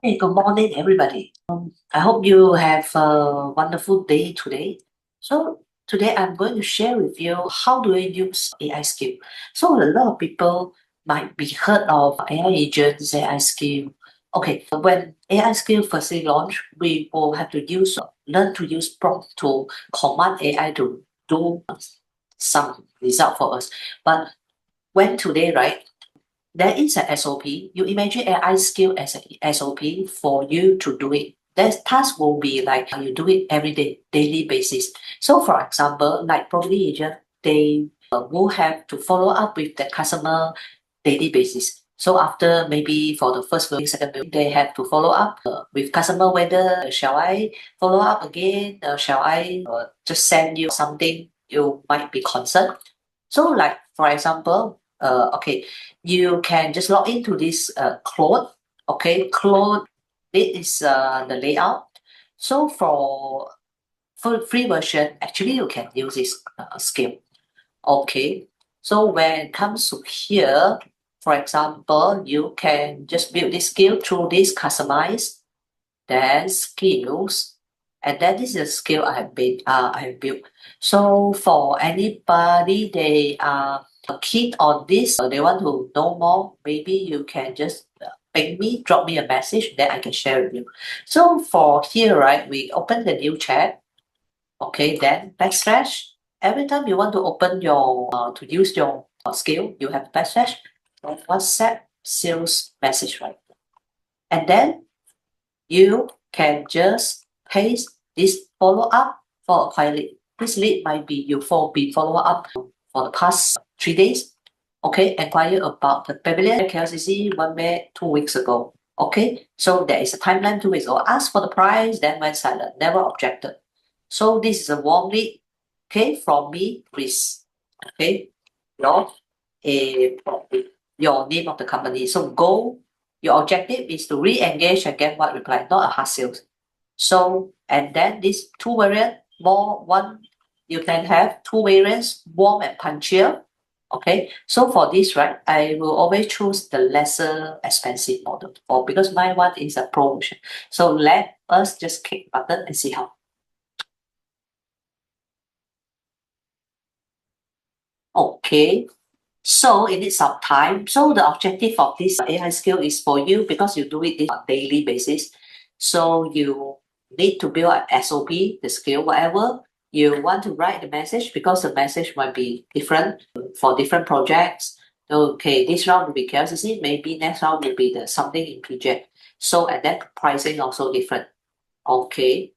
Hey, good morning, everybody. I hope you have a wonderful day today. So today I'm going to share with you how do I use AI skill. So a lot of people might be heard of AI agents, AI skill. Okay, when AI skill firstly launched, we will have to learn to use prompt to command AI to do some result for us. But when today, right? There is a SOP. You imagine AI skill as a SOP for you to do it. That task will be like you do it every day, daily basis. So for example, like property agent, they will have to follow up with the customer daily basis. So after maybe for the first week, second week, they have to follow up with customer whether shall I follow up again, shall I just send you something you might be concerned. So like for example, okay, you can just log into this Claude. Okay, Claude, it is the layout. So for free version, actually you can use this skill. Okay, so when it comes to here, for example, you can just build this skill through this customize, then skills, and then this is a skill I have built. So for anybody they are keen on this, they want to know more, maybe you can just ping me, drop me a message, then I can share with you. So for here, right, we open the new chat. Okay, then backslash. Every time you want to open your to use your skill, you have backslash WhatsApp sales message, right? And then you can just paste this follow up for a client lead. This lead might be you been follow up for the past 3 days. Okay, inquire about the Pavilion KLCC 1 week, 2 weeks ago. Okay, so there is a timeline 2 weeks ago. Ask for the price, then went silent, never objected. So this is a warm lead. Okay, from me, please. Okay, your your name of the company. So goal, your objective is to re-engage and get what reply, not a hard sales. So and then this two variant, more one, you can have two variants, warm and punchier. Okay, so for this, right, I will always choose the lesser expensive model, or because my one is a promotion. So let us just click button and see how. Okay, so it needs some time. So the objective of this AI skill is for you because you do it on daily basis. So you need to build an SOP, the skill, whatever. You want to write the message because the message might be different for different projects. Okay, this round will be KLCC, maybe next round will be the something in PJ. So and then pricing also different. Okay.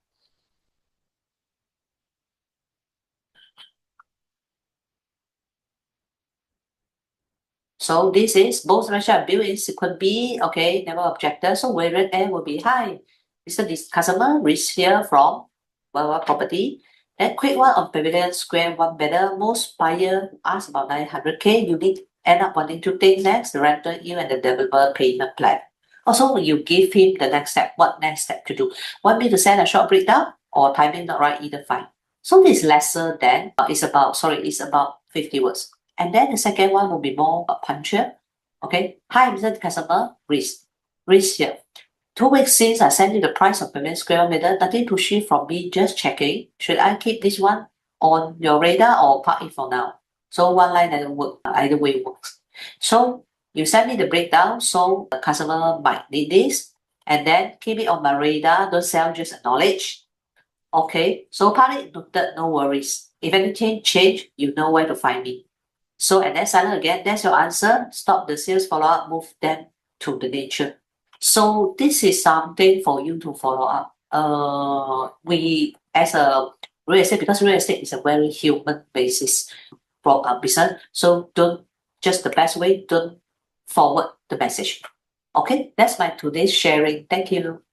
So this is both measure built in sequence B, okay, never objected. So variant A will be high. This customer reach here from property. Then quick one on Pavilion Square, one better. Most buyer ask about 900K. You need end up wanting to take next, the rental yield and the developer payment plan. Also, you give him the next step. What next step to do? Want me to send a short breakdown or timing not right, either fine. So this lesser than it's about 50 words. And then the second one will be more punctual. Okay. Hi, Mr. Customer, Risk here. 2 weeks since I sent you the price of payment square meter, nothing to shift from me, just checking. Should I keep this one on your radar or park it for now? So one line doesn't work, either way works. So you send me the breakdown, so the customer might need this, and then keep it on my radar, don't sell, just acknowledge. Okay, so park it noted, no worries. If anything change, you know where to find me. So and then silent again, that's your answer. Stop the sales follow-up, move them to the nature. So this is something for you to follow up. We as a real estate, because real estate is a very human basis for our business. So don't just the best way, don't forward the message. Okay, that's my today's sharing. Thank you.